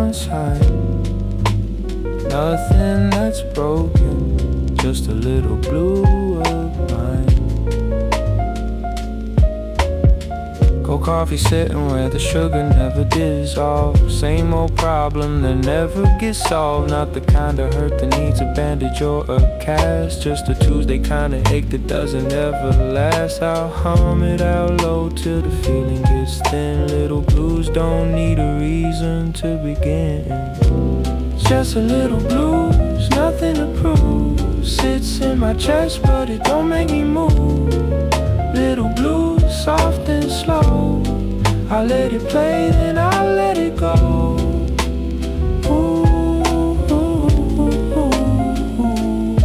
one side. Nothing that's broken, just a little blue of mine. Cold coffee sitting where the sugar never dissolves. Same old problem that never gets solved. Not the kind of hurt that needs a bandage or a cast. Just a Tuesday kind of ache that doesn't ever last. I'll hum it out low till the feeling gets thin. Little blues don't need a reason to begin. Just a little blues, nothing to prove. Sits in my chest but it don't make me move. Little blues, soft and slow. I let it play, then I let it go. Ooh, ooh, ooh, ooh.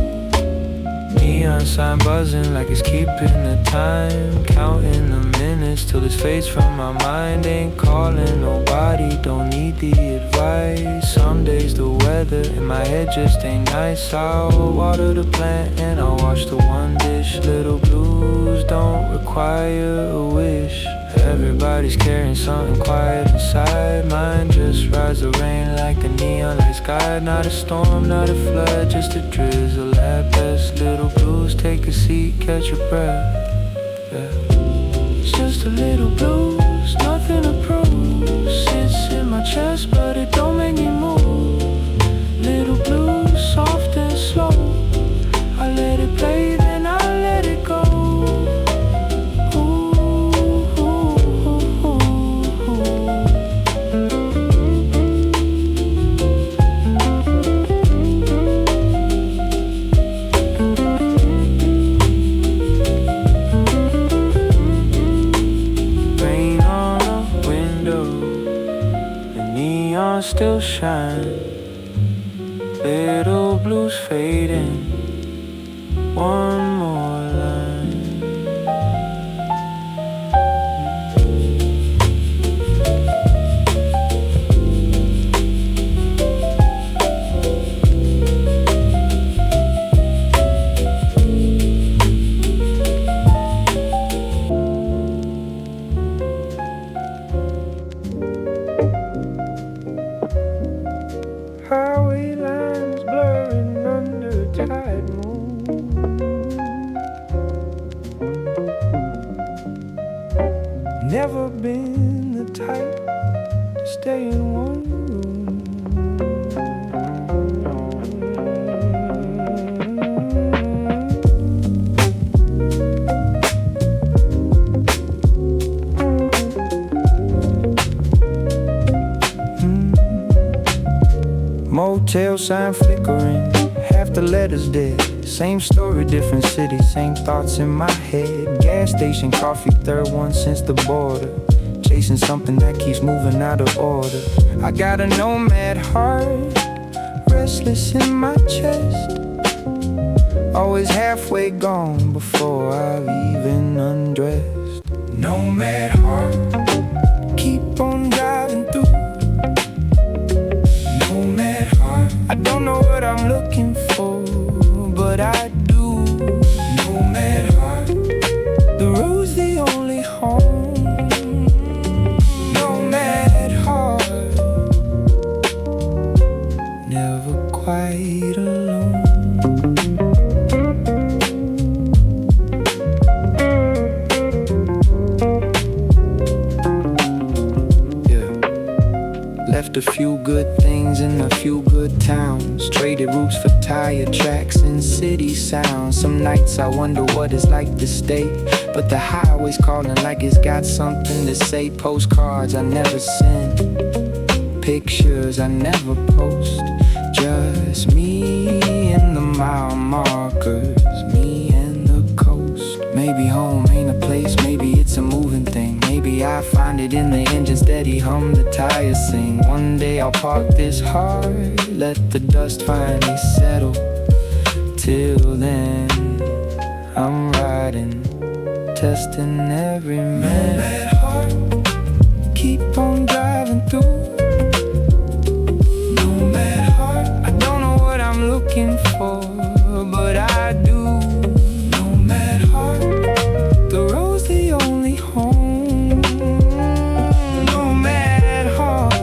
Neon sign buzzing like it's keeping the time. Counting the minutes till this fades from my mind. Ain't calling nobody, don't need the advice. Some days the weather in my head just ain't nice. I'll water the plant and I'll wash the one dish. Little blues don't require a wish. Everybody's carrying something quiet inside. Mine just rides the rain like a neon light sky. Not a storm, not a flood, just a drizzle at best. Little blues, take a seat, catch your breath. Yeah. It's just a little blues, nothing to prove. Sits in my chest but it don't make me move. Little blues, soft and slow. I let it play, then I let it go. Still shine. Little blues fading. One more line. Highway lines blurring under a tide moon. Never been the type to stay in one room. Motel sign flickering, half the letters dead. Same story, different city, same thoughts in my head. Gas station, coffee, third one since the border. Chasing something that keeps moving out of order. I got a nomad heart, restless in my chest. Always halfway gone before I've even undressed. Nomad heart, keep on driving through. I don't know what I'm looking for, but I do. Nomad heart, the road's the only home. Nomad heart, never quite alone. Left a few good things in a few good towns. Traded routes for tire tracks and city sounds. Some nights I wonder what it's like to stay, but the highway's calling like it's got something to say. Postcards I never send, pictures I never post. Just me and the mile markers, me and the coast. Maybe home ain't a place, maybe it's a moving thing. Maybe I find it in the engine steady hum, the tires sing. One day I'll park this heart, let the dust finally settle. Till then, I'm riding, testing every man. Nomad heart, keep on driving through. Nomad heart, I don't know what I'm looking for, but I do. Nomad heart, the road's the only home. Nomad heart,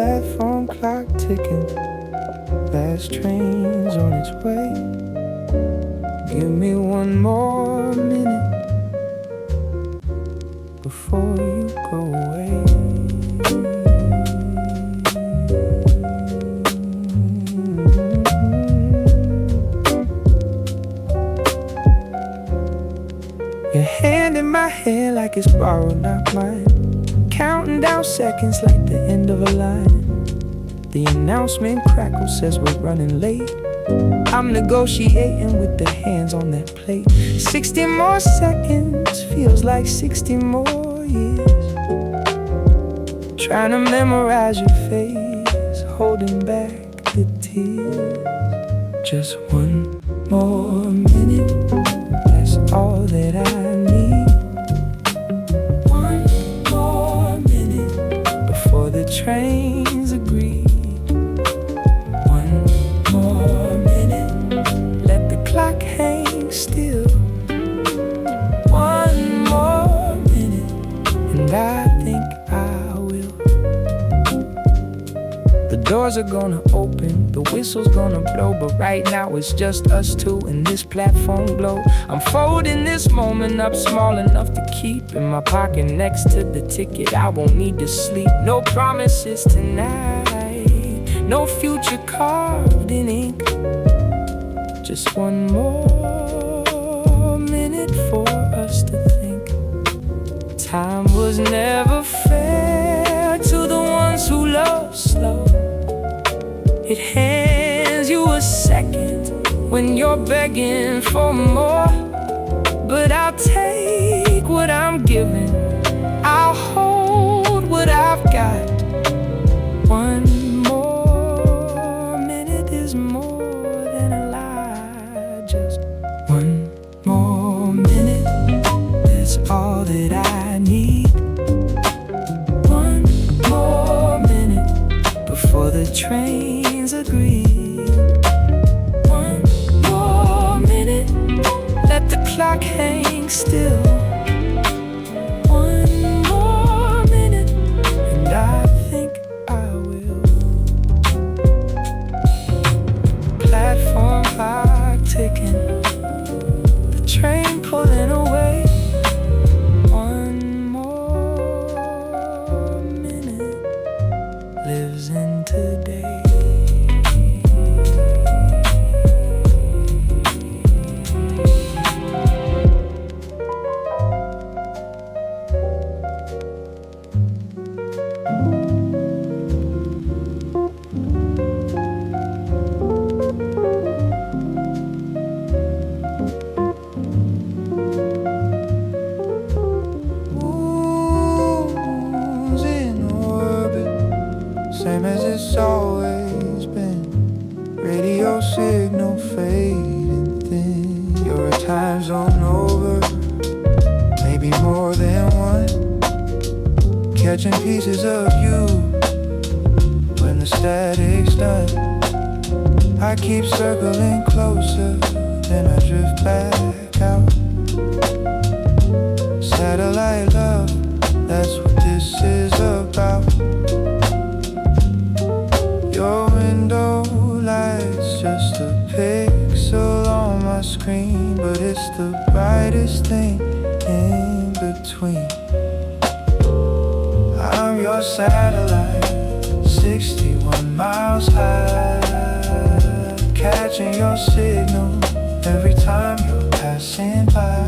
platform clock ticking, last train's on its way. Give me one more minute before you go away. Your hand in my hand like it's borrowed, not mine. Counting down seconds like the end of a line. The announcement crackle says we're running late. I'm negotiating with the hands on that plate. 60 more seconds feels like 60 more years. Trying to memorize your face, holding back the tears. Just one more minute, that's all that I need. One more minute before the trains agree. One more minute, let the clock hang still. One more minute, and I think I will. The doors are gonna open, the whistle's gonna blow, but right now it's just us two in this platform glow. I'm folding this moment up small enough to keep in my pocket next to the ticket. I won't need to sleep, no promises tonight, no future carved in ink. Just one more minute for us to think. Time was never fair to the ones who love slow. It hands you a second when you're begging for more. But I'll take what I'm given, I'll hold what I've got. One more minute is more than a lie. Just one more minute, that's all that I need. One more minute before the trains agree. One more minute, let the clock hang still. One more minute, and I think I will. Platform clock ticking, the train pulling away. One more minute lives in today. Same as it's always been. Radio signal fading thin. You're a time zone over, maybe more than one. Catching pieces of you when the static's done. I keep circling closer, then I drift back out. Satellite love, that's what this is about. Your window light's just a pixel on my screen, but it's the brightest thing in between. I'm your satellite, 61 miles high, catching your signal every time you're passing by.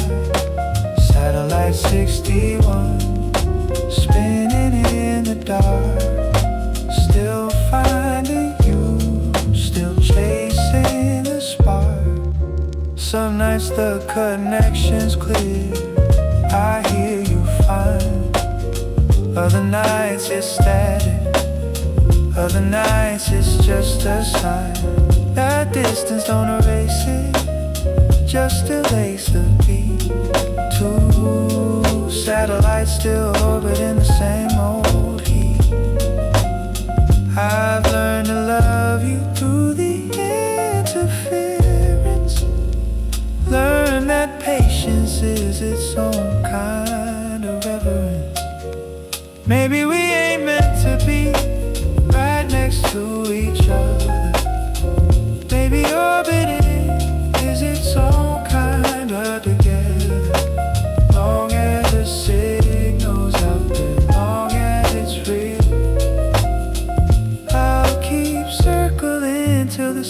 Satellite 61, spinning in the dark, still finding you, still chasing the spark. Some nights the connection's clear, I hear you fine. Other nights it's static, other nights it's just a sign. That distance don't erase it, just delays the beat. Two satellites still orbit in the same old heat. I've learned to love you through the interference. Learn that patience is its own kind of reverence. Maybe we ain't meant to be right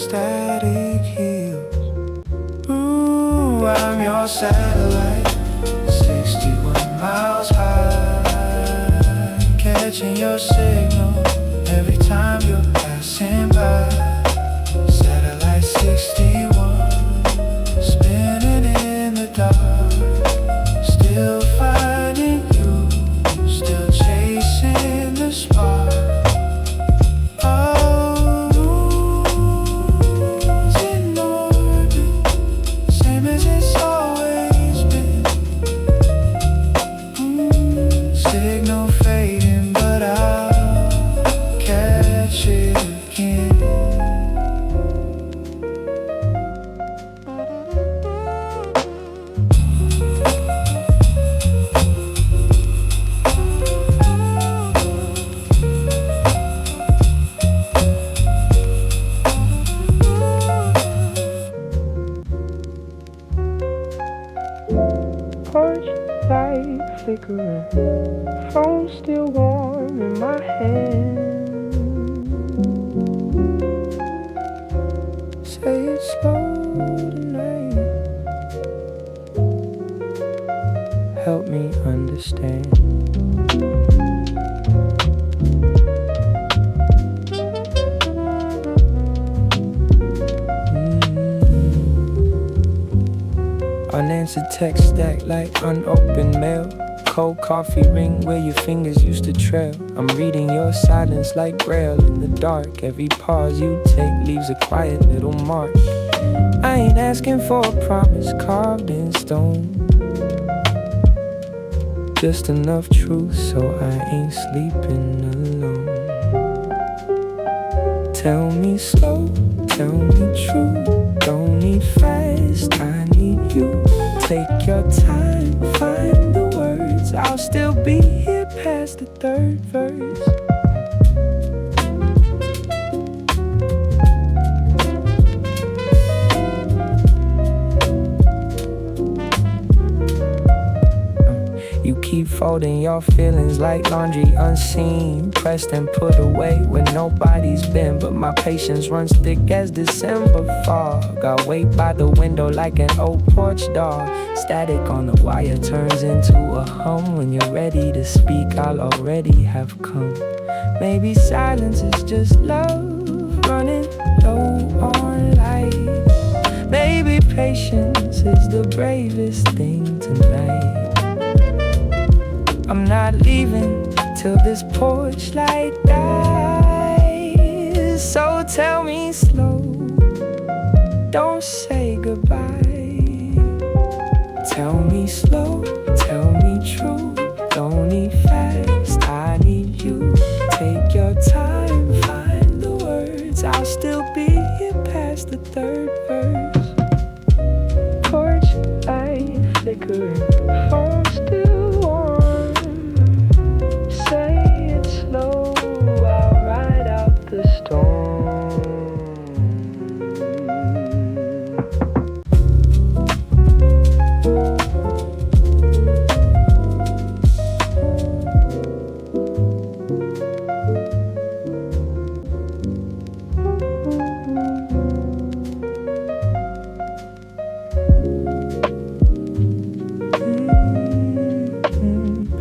static heals. Ooh, I'm your satellite, 61 miles high, catching your signal every time you're passing by. Satellite 61, spinning in the dark, still finding you, still chasing the spark. Porch light flickering, phone still warm in my hand. Say it slow tonight, help me understand. Unanswered text stack like unopened mail. Cold coffee ring where your fingers used to trail. I'm reading your silence like braille in the dark. Every pause you take leaves a quiet little mark. I ain't asking for a promise carved in stone, just enough truth so I ain't sleeping alone. Tell me slow, tell me true. Don't need fast, I need you. Take your time, find the words. I'll still be here past the third verse. You keep folding your feelings like laundry unseen, pressed and put away where nobody's been. But my patience runs thick as December fog. I wait by the window like an old porch dog. Static on the wire turns into a hum. When you're ready to speak, I'll already have come. Maybe silence is just love running low on light. Maybe patience is the bravest thing tonight. I'm not leaving till this porch light dies. So tell me slow, don't say goodbye. Tell me slow, tell me true. Don't need fast, I need you. Take your time, find the words. I'll still be here past the third verse. Porch light flickering, phone still warm. Say it slow, I'll ride out the storm.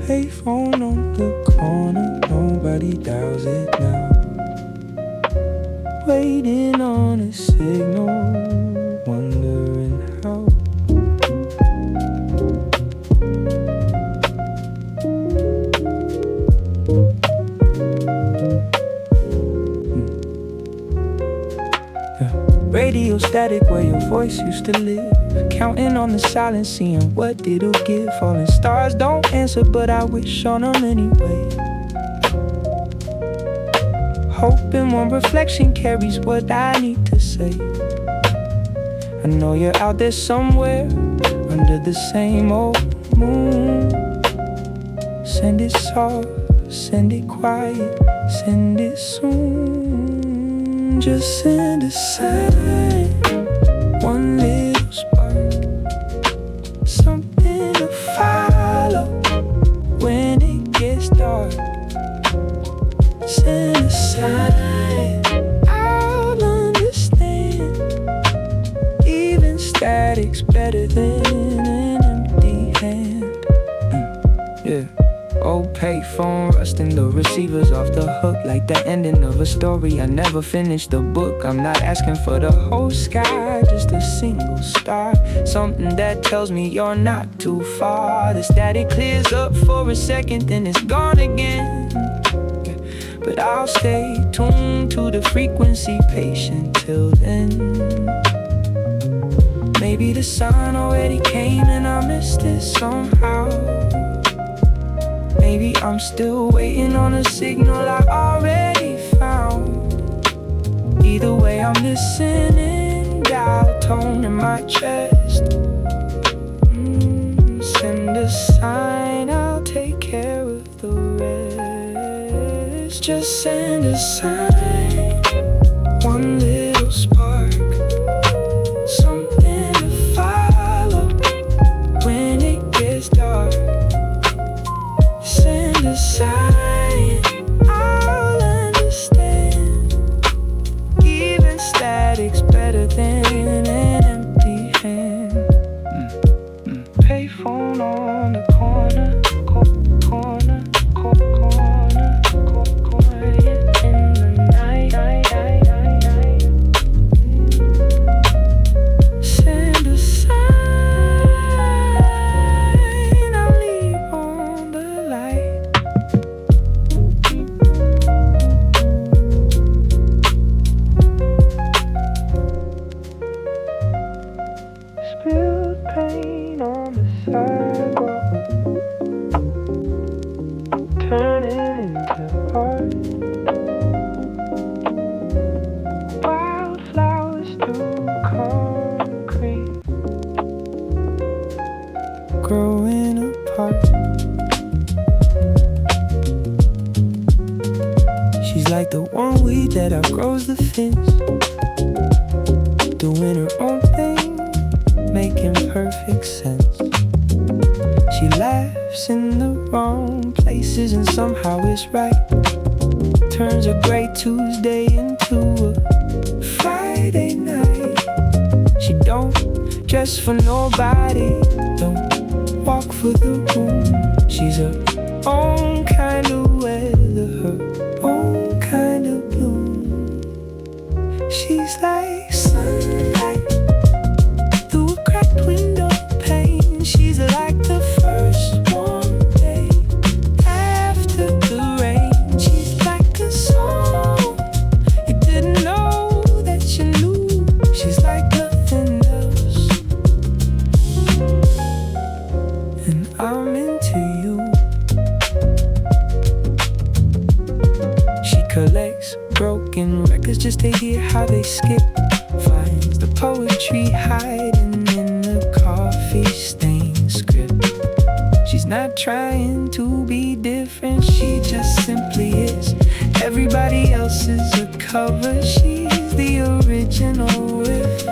Payphone on the corner, nobody dials it now. Waiting on a signal, wondering how. Radio static where your voice used to live. Counting on the silence, seeing what it'll give. Falling stars don't answer, but I wish on them anyway. Hoping one reflection carries what I need to say. I know you're out there somewhere, under the same old moon. Send it soft, send it quiet, send it soon. Just send a sign, one little spark, something to follow when it gets dark. Send a sign, I'll understand. payphone rusting, the receiver's off the hook like the ending of a story. I never finished the book. I'm not asking for the whole sky, just a single star, something that tells me you're not too far. The static clears up for a second, then it's gone again. But I'll stay tuned to the frequency, patient till then. Maybe the sun already came and I missed it somehow. Maybe I'm still waiting on a signal I already found. Either way, I'm listening, dial tone in my chest. Send a sign, I'll take care of the rest. Just send a sign, one little spark, something to follow when it gets dark. Send a sign, I'll understand. Even static's better than an empty hand. Payphone on the corner, corner, in the night. Send a sign, I'll leave on the light. Spilled paint on the sidewalk, turning into art. Wildflowers through concrete, growing apart. She's like the one weed that outgrows the fence, doing her own thing, making perfect sense. She laughs in the wrong places and somehow it's right. Turns a gray Tuesday into a Friday night. She don't dress for nobody, don't walk for the room. She's her own kind of weather, her own kind of bloom. She's like sunlight through a cracked window pane. She's like the first warm day after the rain. She's like a song you didn't know that you knew. She's like nothing else, and I'm into you. She collects broken records just to hear how they skip. Finds the poetry hiding in the coffee stain script. She's not trying to be different, she just simply is. Everybody else is a cover, she's the original riff.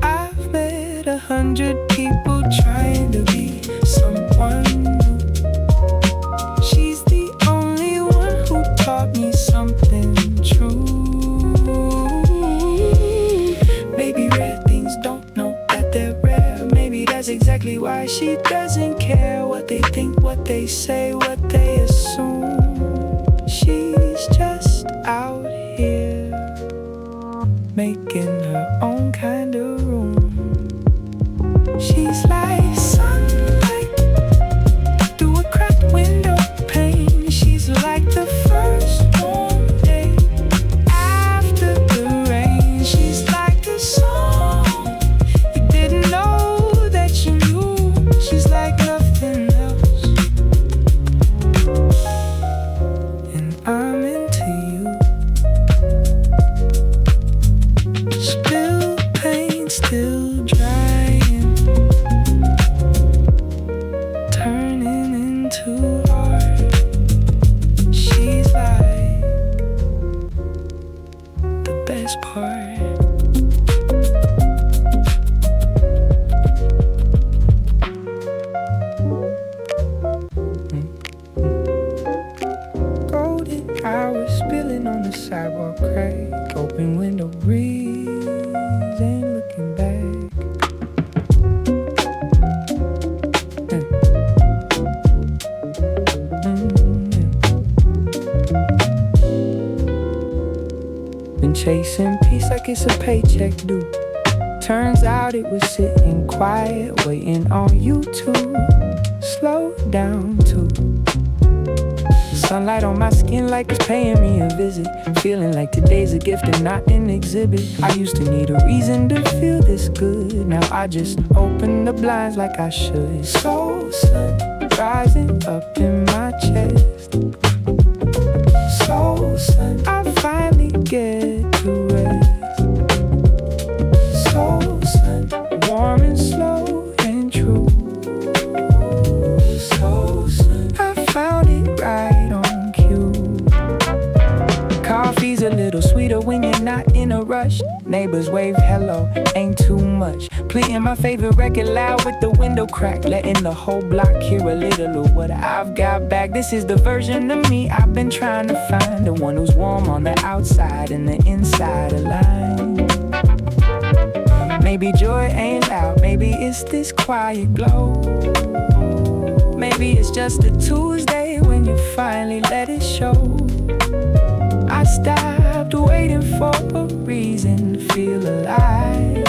I've met 100 people trying to be someone new. She's the only one who taught me something true. Maybe rare things don't know that they're rare. Maybe that's exactly why she doesn't care what they think, what they say, what they assume. She's just out here making her own kind of room. She's like sunlight through a cracked window pane. She's like the first warm day after the rain. She's like the song you didn't know that you knew. She's like nothing else, and I'm into you. Spilled paint still drying, turning into art. She's like the best part. Golden hours spilling on the sidewalk crack. Open window breeze, ain't looking back. been chasing peace like it's a paycheck due. Turns out it was sitting quiet, waiting on you to slow down too. Sunlight on my skin like it's paying me a visit. Feeling like today's a gift and not an exhibit. I used to need a reason to feel this good. Now I just open the blinds like I should. So sun rising up in my chest. So sun, I finally get to rest. So sun, warm and slow and true. So sun, I found it right on cue. Coffee's a little sweeter when you're not in a rush. Neighbors wave hello, ain't too much. Playing my favorite record loud with the window cracked, letting the whole block hear a little of what I've got back. This is the version of me I've been trying to find, the one who's warm on the outside and the inside aligned. Maybe joy ain't loud, maybe it's this quiet glow. Maybe it's just a Tuesday when you finally let it show. I stopped waiting for a reason to feel alive.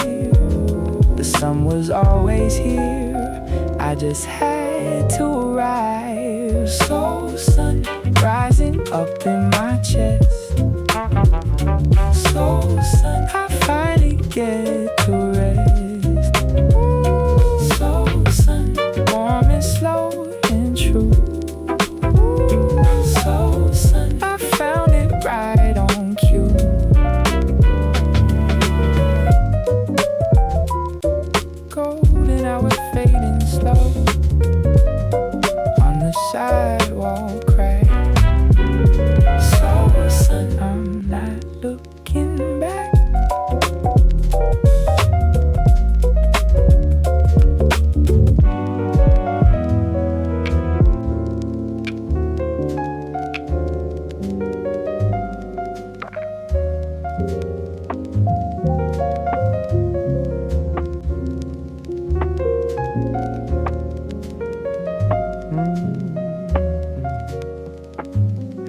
The sun was always here, I just had to arrive. So sun rising up in my chest. So sun, I finally get to rest. So sun, warm and slow and true. So sun, I found it right on cue. Golden hour fading slow on the sidewalk crack. So sun, I'm not looking back.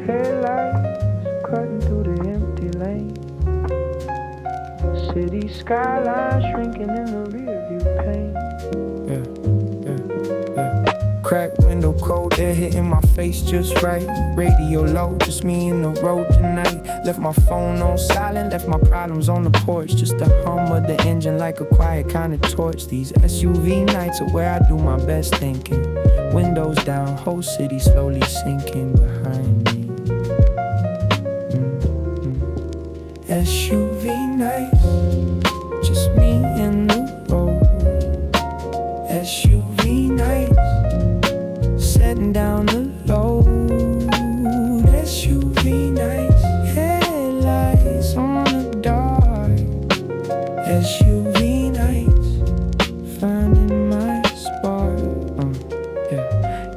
Headlights cutting through the empty lane. City skyline shrinking in the rearview pane. Cracked window, cold air hitting my face just right. Radio low, just me in the road tonight. Left my phone on silent, left my problems on the porch. Just the hum of the engine like a quiet kind of torch. These SUV nights are where I do my best thinking. Windows down, whole city slowly sinking behind me. SUV nights, just me in the road. SUV nights, setting down the load. SUV nights, headlights on the dark. SUV nights, finding my spark.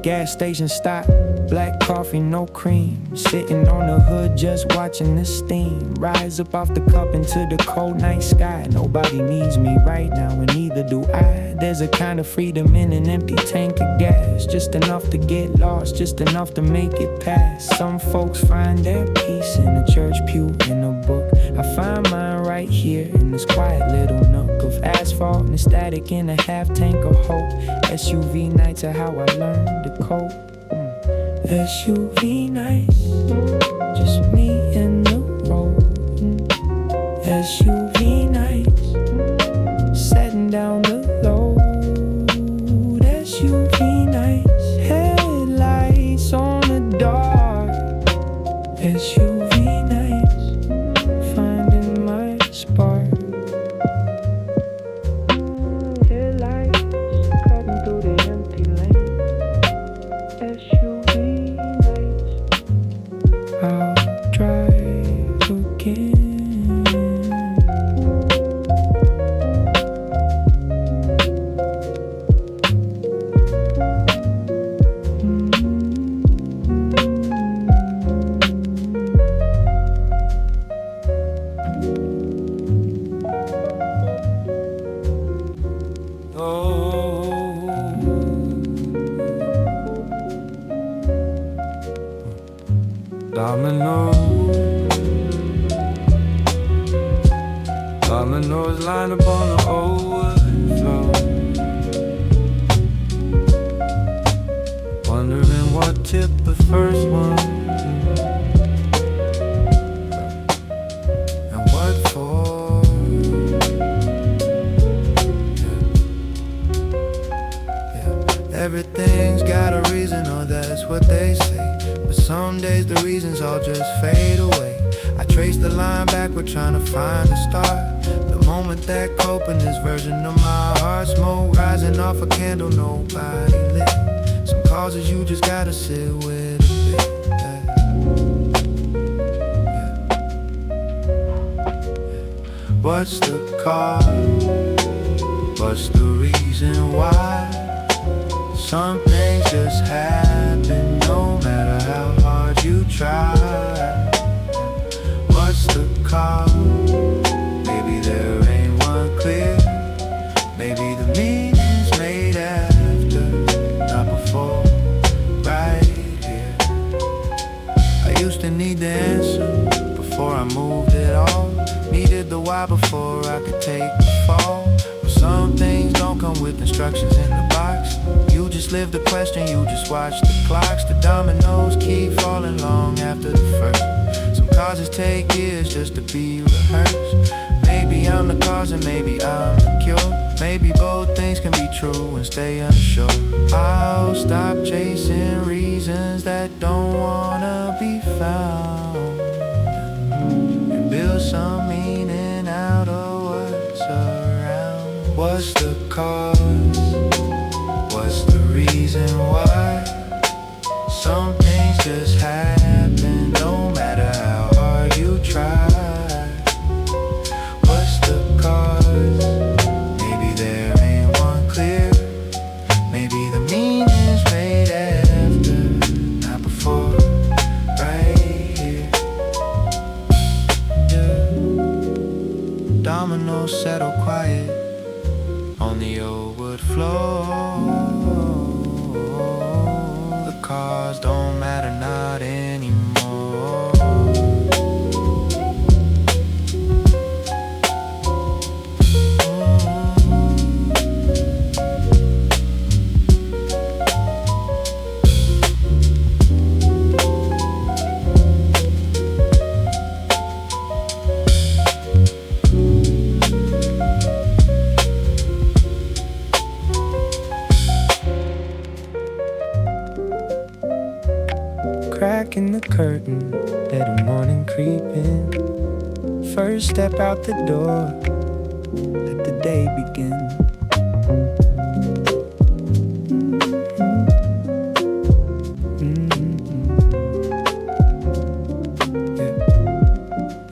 Gas station stop, black coffee, no cream. Sitting on the hood just watching the steam rise up off the cup into the cold night sky. Nobody needs me right now and neither do I. There's a kind of freedom in an empty tank of gas. Just enough to get lost, just enough to make it past. Some folks find their peace in a church pew, in a book. I find mine right here in this quiet little nook of asphalt and static in a half tank of hope. SUV nights are how I learned to cope. SUV nights, just me in the road. SUV nights, setting down the load. SUV nights, headlights on the dark. SUV nights, finding my spark. Headlights cutting through the empty lane. SUV nights, I'll drive. Windows lined up on the old wood floor, wondering what tipped the first one and what for. Everything's got a reason, or that's what they say. But some days the reasons all just fade away. I trace the line backward, trying to find a start. The moment that opened this version of my heart. Smoke rising off a candle nobody lit. Some causes you just gotta sit with a bit. What's the cause? What's the reason why? Some things just happen, no matter how hard you try. What's the cause? Maybe there ain't one clear. Maybe the meaning's made after, not before, right here. I used to need the answer before I moved it all. Needed the why before I could take the fall. But some things don't come with instructions in the box. You just live the question, you just watch the clocks. The dominoes keep falling long after the first. Some causes take years just to be rehearsed. Maybe I'm the cause and maybe I'm the cure. Maybe both things can be true and stay unsure. I'll stop chasing reasons that don't wanna be found, and build some meaning out of what's around. What's the cause? What's the reason why? Some things just happen, no matter how hard you try. What's the cause? Maybe there ain't one clear. Maybe the meaning's made after, not before, right here. Yeah. Dominoes settle quiet on the old wood floor. The cars don't matter, not anymore. Crack in the curtain, let the morning creep in. First step out the door, let the day begin.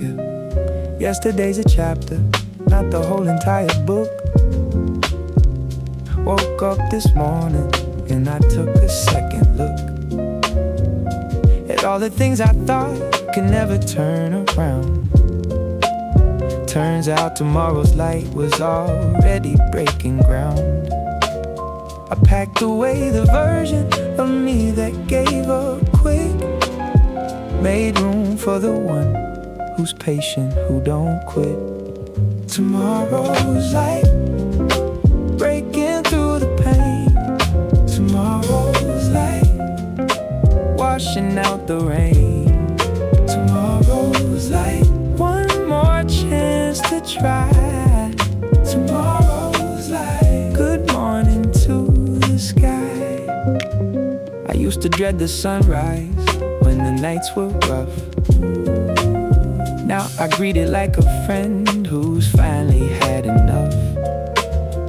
Yeah. Yesterday's a chapter, not the whole entire book. Woke up this morning and I took a second look at all the things I thought could never turn around. Turns out tomorrow's light was already breaking ground. I packed away the version of me that gave up quick, made room for the one who's patient, who don't quit. Tomorrow's light breaking through the pain. Tomorrow's light washing out the rain. Tomorrow's light, one more chance to try. Tomorrow's light, good morning to the sky. I used to dread the sunrise when the nights were rough. Now I greet it like a friend who's finally had enough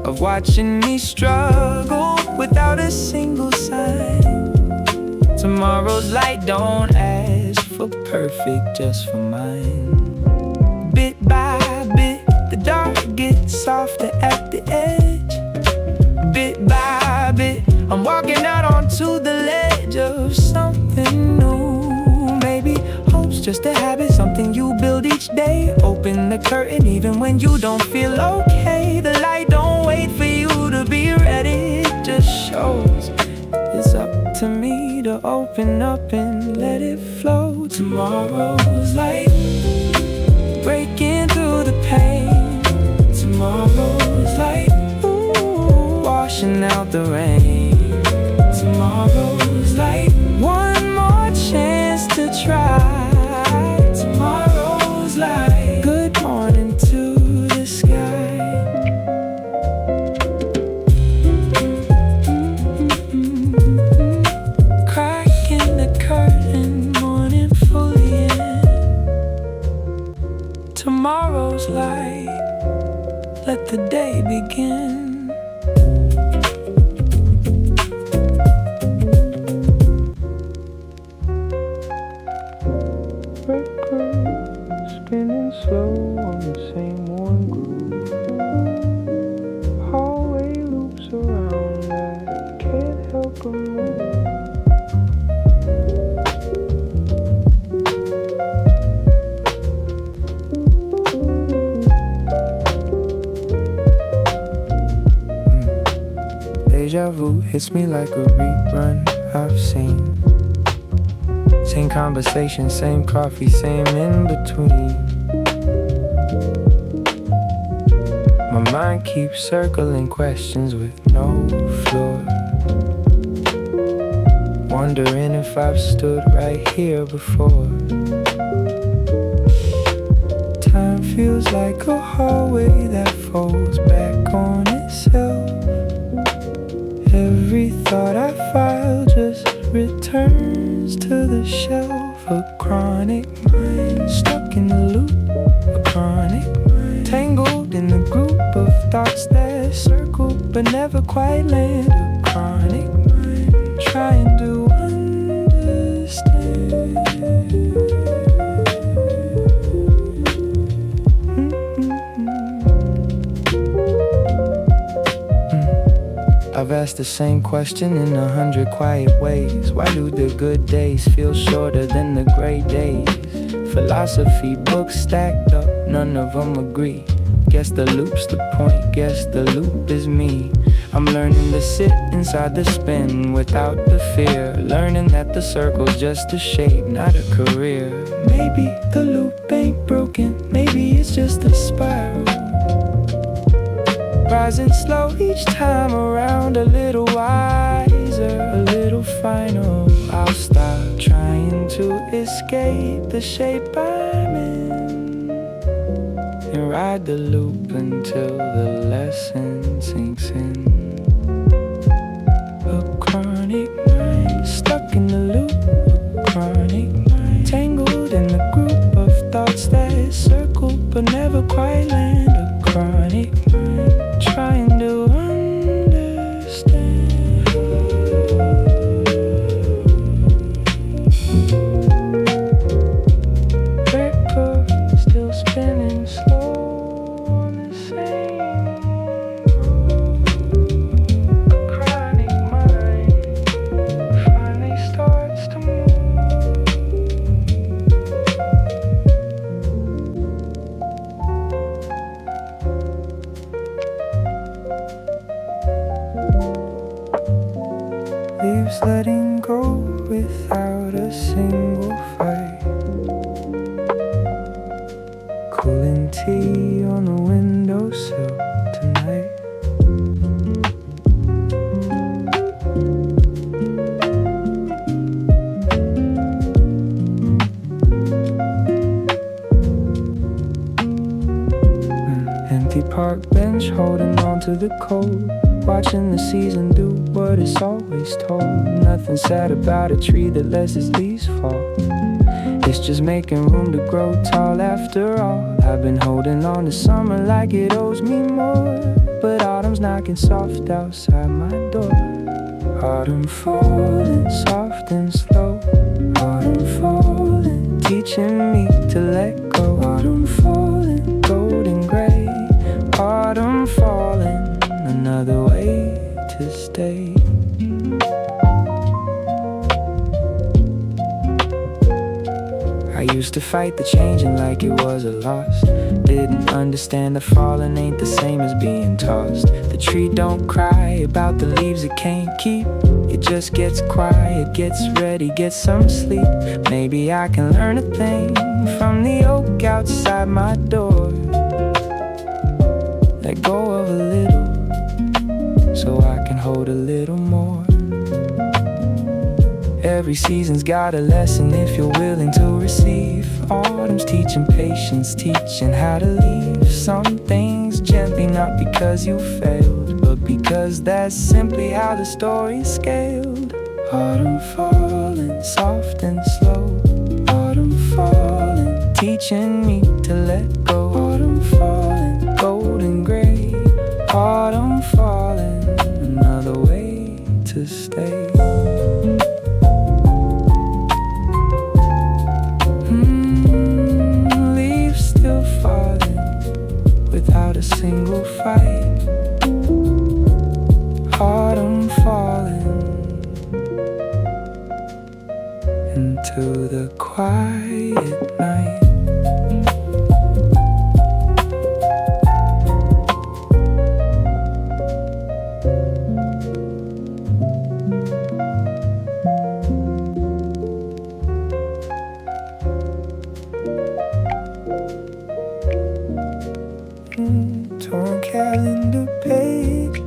of watching me struggle without a single sign. Tomorrow's light don't ask for perfect, just for mine. Bit by bit, the dark gets softer at the edge. Bit by bit, I'm walking out onto the ledge of something new. Maybe hope's just a habit, something you build each day. Open the curtain even when you don't feel okay. The light don't wait for you to be ready, it just shows. It's up to me to open up and let it flow. Tomorrow's light breaking through the pain. the rain. Tomorrow's light, one more chance to try. Tomorrow's light, good morning to the sky. Crack in the curtain, morning fully in. Tomorrow's light, let the day begin. Record spinning slow on the same one groove. Hallway loops around that can't help but move. Deja vu hits me like a rerun I've seen. Same conversation, same coffee, same in between. My mind keeps circling questions with no floor. Wondering if I've stood right here before. Time feels like a hallway that folds back on itself. Every thought I file just returns to the shelf. A chronic mind stuck in the loop. A chronic mind tangled in the group of thoughts that circle but never quite land. A chronic mind trying to understand. I've asked the same question in 100 quiet ways. Why do the good days feel shorter than the gray days? Philosophy books stacked up, none of them agree. Guess the loop's the point, guess the loop is me. I'm learning to sit inside the spin without the fear. Learning that the circle's just a shape, not a career. Maybe the loop ain't broken, maybe it's just a spiral. Rising slow each time around, a little wiser, a little final. I'll stop trying to escape the shape I'm in and ride the loop until the lesson sinks in. A chronic mind stuck in the loop. A chronic mind tangled in the group of thoughts that circle but never quite land. A chronic mind trying to understand. Record still spinning slow on the same groove. A chronic mind finally starts to move. Leaves letting go without a single fight. Cooling tea on the windowsill tonight. Empty park bench holding on to the cold. Watching the season do what it's always told. Nothing sad about a tree that lets its leaves fall. It's just making room to grow tall after all. I've been holding on to summer like it owes me more, but autumn's knocking soft outside my door. Autumn falling soft and slow. Autumn falling, teaching me to let go. Autumn falling, golden gray. Autumn falling, another way to stay. I used to fight the changing like it was a loss. Didn't understand that falling ain't the same as being tossed. The tree don't cry about the leaves it can't keep. It just gets quiet, gets ready, gets some sleep. Maybe I can learn a thing from the oak outside my door. Let go of a little so I can hold a little. Every season's got a lesson if you're willing to receive. Autumn's teaching patience, teaching how to leave some things gently, not because you failed, but because that's simply how the story's scaled. Autumn falling, soft and slow. Autumn falling, teaching me to let go. Autumn falling, golden gray. Autumn falling, another way to stay. Leaves still falling without a single fight. Autumn falling into the quiet night. Torn calendar page,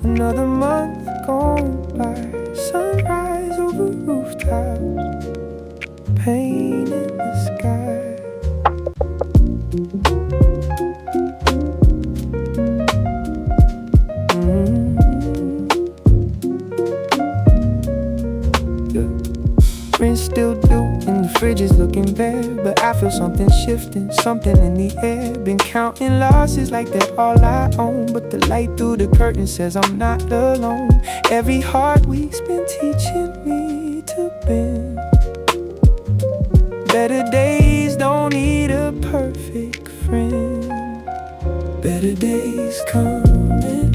another month gone by. Sunrise over rooftops, pain in the sky. Rent's still due and the fridge is looking bare, but I feel something shifting, something in the air. Been counting losses like they're all I own, but the light through the curtain says I'm not alone. Every hard week's been teaching me to bend. Better days don't need a perfect friend. Better days coming,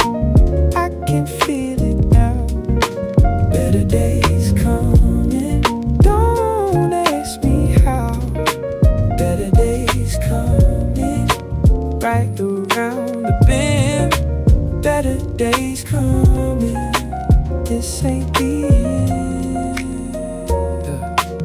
I can feel it now. Better days coming, don't ask me how. Better days coming, right around the bend. Better days coming, this ain't the end.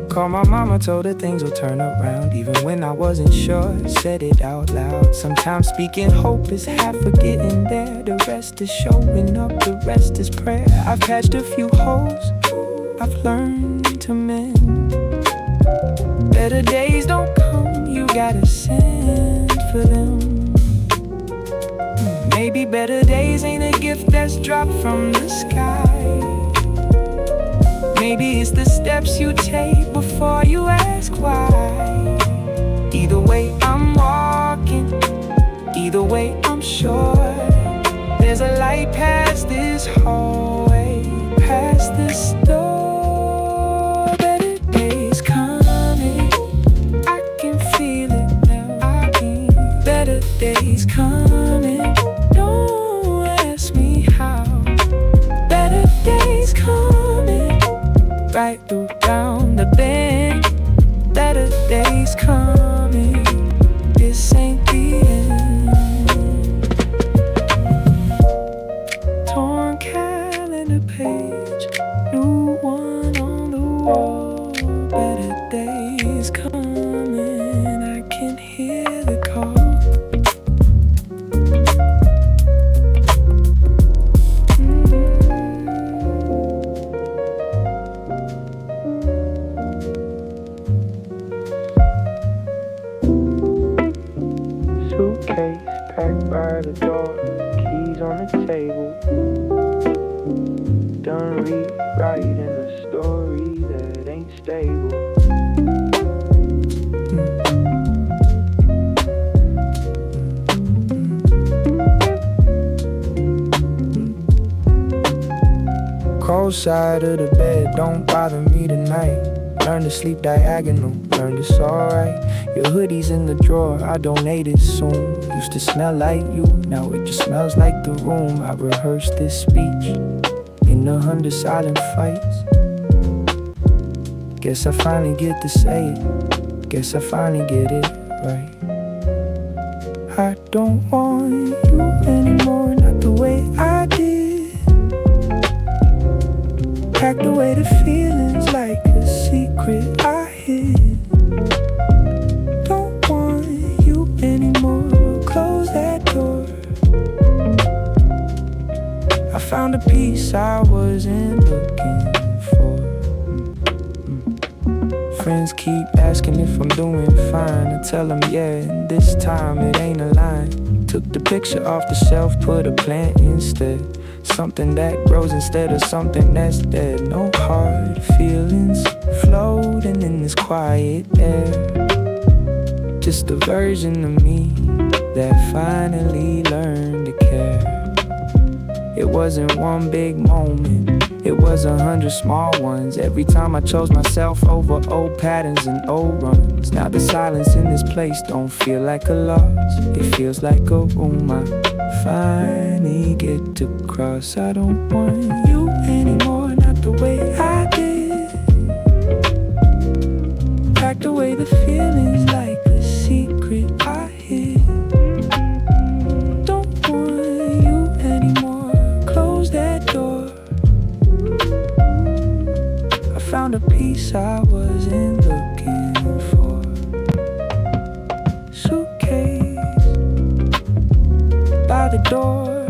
Called my mama, told her things will turn around. Even when I wasn't sure, said it out loud. Sometimes speaking hope is half of getting there. The rest is showing up, the rest is prayer. I've patched a few holes, I've learned to mend. Better days don't come, you gotta send for them. Maybe better days ain't a gift that's dropped from the sky. Maybe it's the steps you take before you ask why. Either way I'm walking, either way I'm sure there's a light past this hallway, past this door. Better days coming, I can feel it now. Better days coming, don't ask me how. Better days coming, right around the bend. Better days coming, this ain't the end. Torn calendar page, new one on the wall. Better days coming, I can hear the call. Suitcase packed by the door, keys on the table. Done rewriting a story that ain't stable. Cold side of the bed, don't bother me tonight. Learn to sleep diagonal, learned it's alright. Your hoodie's in the drawer, I donated soon. Used to smell like you, now it just smells like the room. I rehearsed this speech in 100 silent fights. Guess I finally get to say it, guess I finally get it right. I don't want you anymore, not the way I did. Packed away the feelings like a secret I hid. Don't want you anymore, close that door. I found a peace I wasn't looking for. friends keep asking if I'm doing fine. I tell them yeah, and this time it ain't a line. Took the picture off the shelf, put a plant instead. Something that grows instead of something that's dead. No hard feelings floating in this quiet air. Just a version of me that finally learned to care. It wasn't one big moment, it was 100 small ones. Every time I chose myself over old patterns and old runs. Now the silence in this place don't feel like a loss, it feels like a room I finally get to cross. I don't want you anymore, not the way I did. Packed away the feelings like a secret I hid. Don't want you anymore, close that door. I found a peace I wasn't looking for. Suitcase by the door,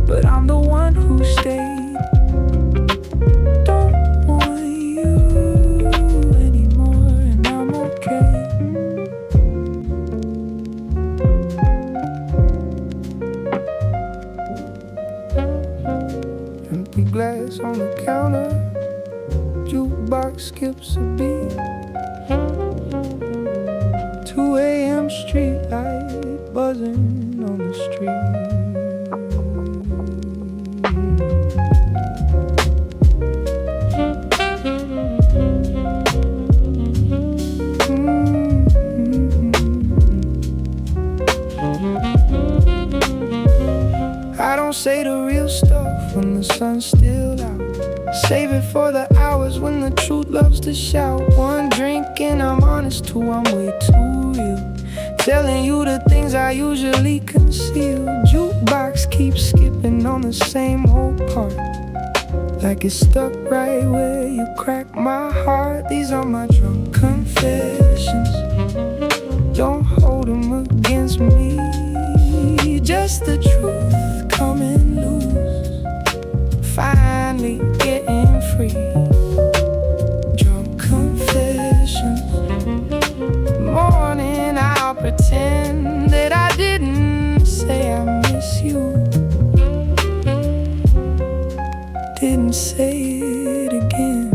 but I'm the one who stayed. Don't want you anymore, and I'm okay. Empty glass on the counter, jukebox skips a beat. 2 a.m. street light buzzing on the street. I don't say the real stuff when the sun's still out. Save it for the hours when the truth loves to shout. One drink and I'm honest too, I'm way too real. Telling you the things I usually conceal. Jukebox keeps skipping on the same old part, like it's stuck right where you crack my heart. These are my drunk confessions, don't hold them against me. Just the truth coming loose, finally getting free. Drunk confessions, morning I'll pretend that I didn't say I miss you. Didn't say it again.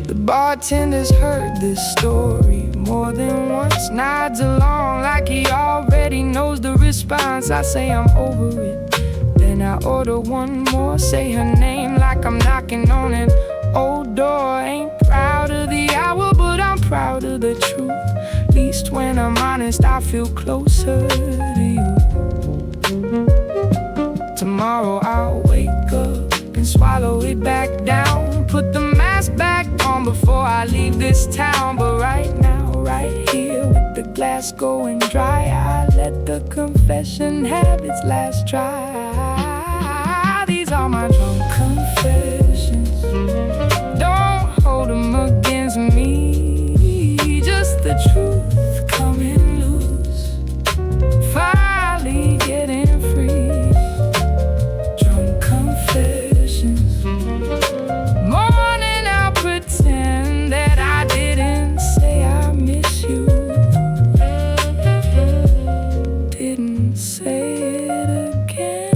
The bartender's heard this story more than once, nods along like he already knows the response. I say I'm over it, then I order one more. Say her name like I'm knocking on an old door. Ain't proud of the hour, but I'm proud of the truth. At least when I'm honest, I feel closer to you. Tomorrow I'll wake up and swallow it back down. Put the mask back on before I leave this town. But right now, right here with the glass going dry, I let the confession have its last try. These are my drunk confessions, don't hold them against me. Just the truth coming loose, finally getting free. Drunk confessions, morning I'll pretend that I didn't say I miss you. Didn't say it again.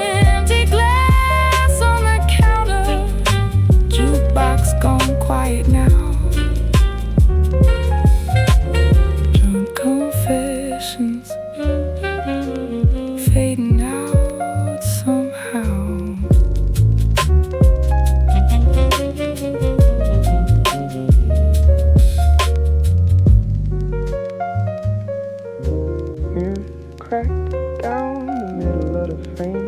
Empty glass on the counter, jukebox gone quiet now. Drunk confessions fading out somehow. Mirrors cracked down the middle of the frame.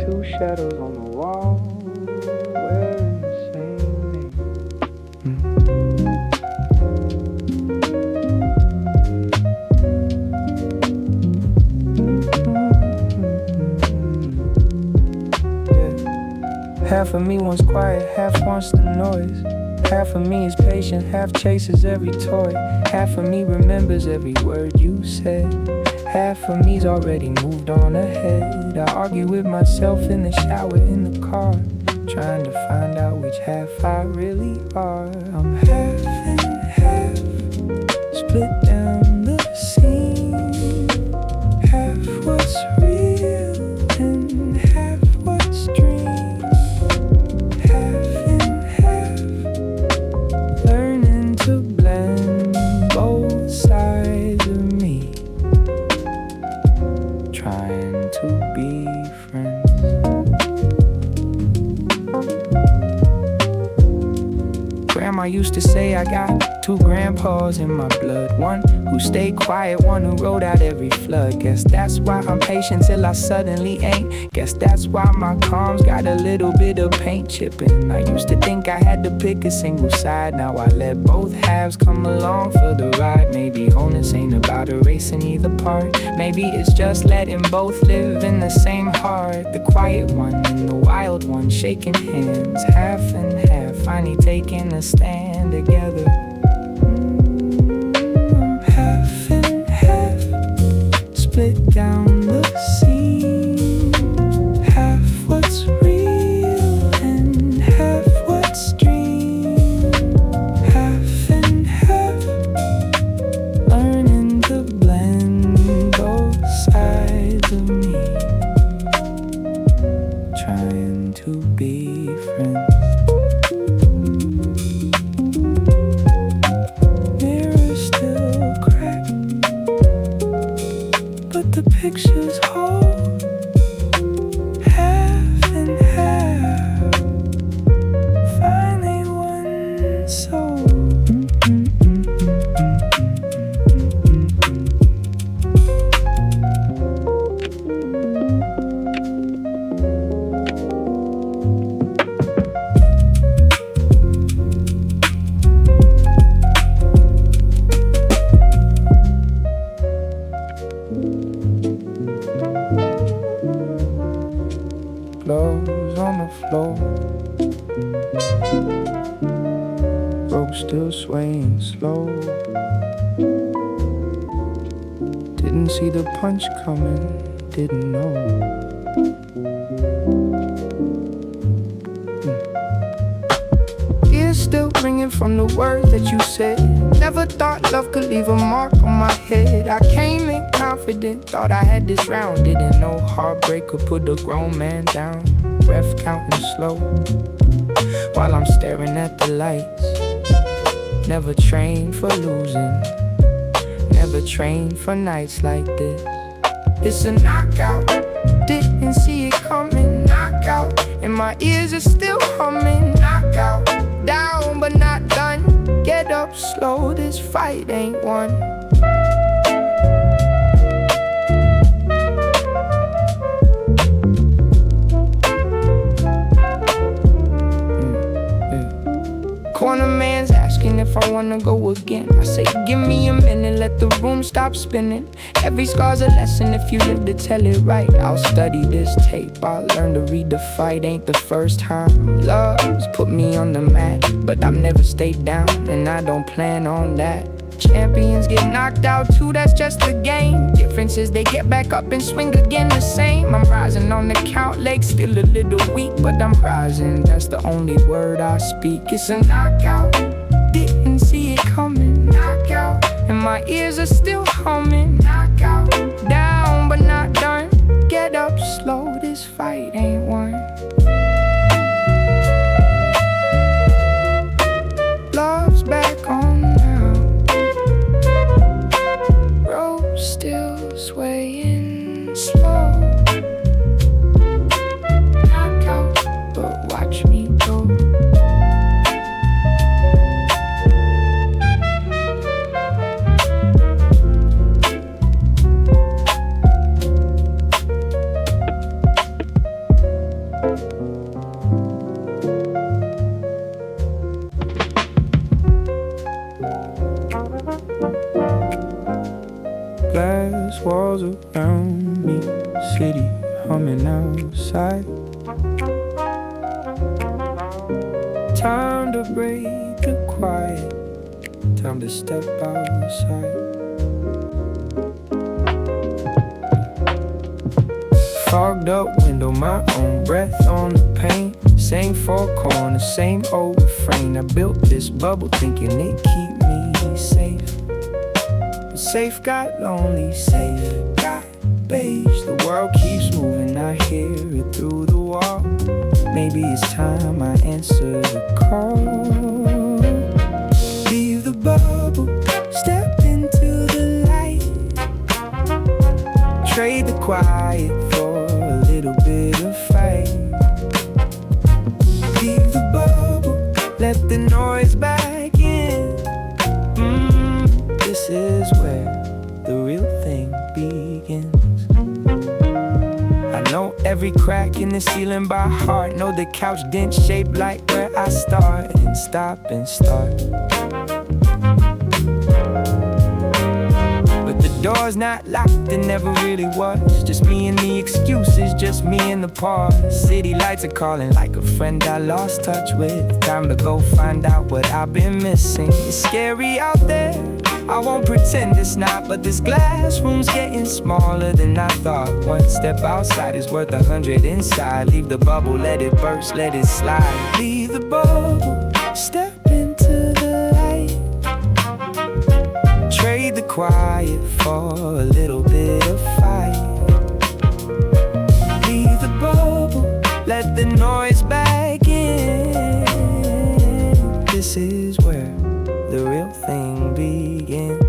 2 shadows on the wall wearing the same name. Yeah. Half of me wants quiet, half wants the noise. Half of me is patient, half chases every toy. Half of me remembers every word you said. Half of me's already moved on ahead. I argue with myself in the shower, in the car, trying to find out which half I really are. I'm half and half, split down the seam. Half what's real and half what's dream. Half and half, learning to blend both sides of me, trying to be friends. Grandma used to say I got two grandpas in my blood. One who stayed quiet, one who rode out every flood. Guess that's why I'm patient till I suddenly ain't. Guess that's why my calms got a little bit of paint chipping. I used to think I had to pick a single side. Now I let both halves come along for the ride. Maybe wholeness ain't about erasing either part. Maybe it's just letting both live in the same heart. The quiet one and the wild one shaking hands, half and half, finally taking a stand together. Half and half, split down the seam. Half what's real and half what's dream. Half and half, learning to blend both sides of me, trying to be friends. The pictures hold half and half, finally one soul. Clothes on the floor, rope still swaying slow. Didn't see the punch coming, didn't know. Ears still ringing from the words that you said. Never thought love could leave a mark on my head. I came in confident, thought I had this round. Didn't know heartbreak could put a grown man down. Breath counting slow while I'm staring at the lights. Never trained for losing, never trained for nights like this. It's a knockout, didn't see it coming. Knockout, and my ears are still humming. Knockout, down but not done. Get up slow, this fight ain't won. Corner man's asking if I wanna go again. I say give me a minute, let the room stop spinning. Every scar's a lesson if you live to tell it right. I'll study this tape, I'll learn to read the fight. Ain't the first time love's put me on the mat, but I've never stayed down and I don't plan on that. Champions get knocked out too, that's just the game. Difference is they get back up and swing again the same. I'm rising on the count, legs still a little weak, but I'm rising, that's the only word I speak. It's a knockout, didn't see it coming. Knockout, and my ears are still humming. Knockout, down but not done. Get up slow, this fight ain't won. Love's back on now, rope still swaying slow. Knockout, but watch me go. Glass walls around me, city humming outside. Time to break the quiet, time to step outside. Fogged up window, my own breath on the paint. Same four corners, same old refrain. I built this bubble thinking it keep me safe, but safe got lonely, safe got beige. The world keeps moving, I hear it through the wall. Maybe it's time I answer the call. Leave the bubble, step into the light. Trade the quiet for a little bit of fight. Leave the bubble, let the noise back in. This is where the real thing begins. I know every crack in the ceiling by heart. Know the couch dent shaped like where I start and stop and start. But the door's not locked, it never really was. Just me and the excuses, just me and the pause. City lights are calling like a friend I lost touch with. Time to go find out what I've been missing. It's scary out there, I won't pretend it's not, but this glass room's getting smaller than I thought. One step outside is worth 100 inside. Leave the bubble, let it burst, let it slide. Leave the bubble, step into the light. Trade the quiet for a little bit of fight. Leave the bubble, let the noise back in. This is where the real thing begins.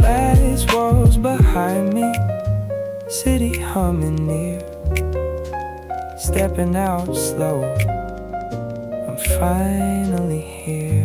Glass walls behind me, city humming near. Stepping out slow, I'm finally here.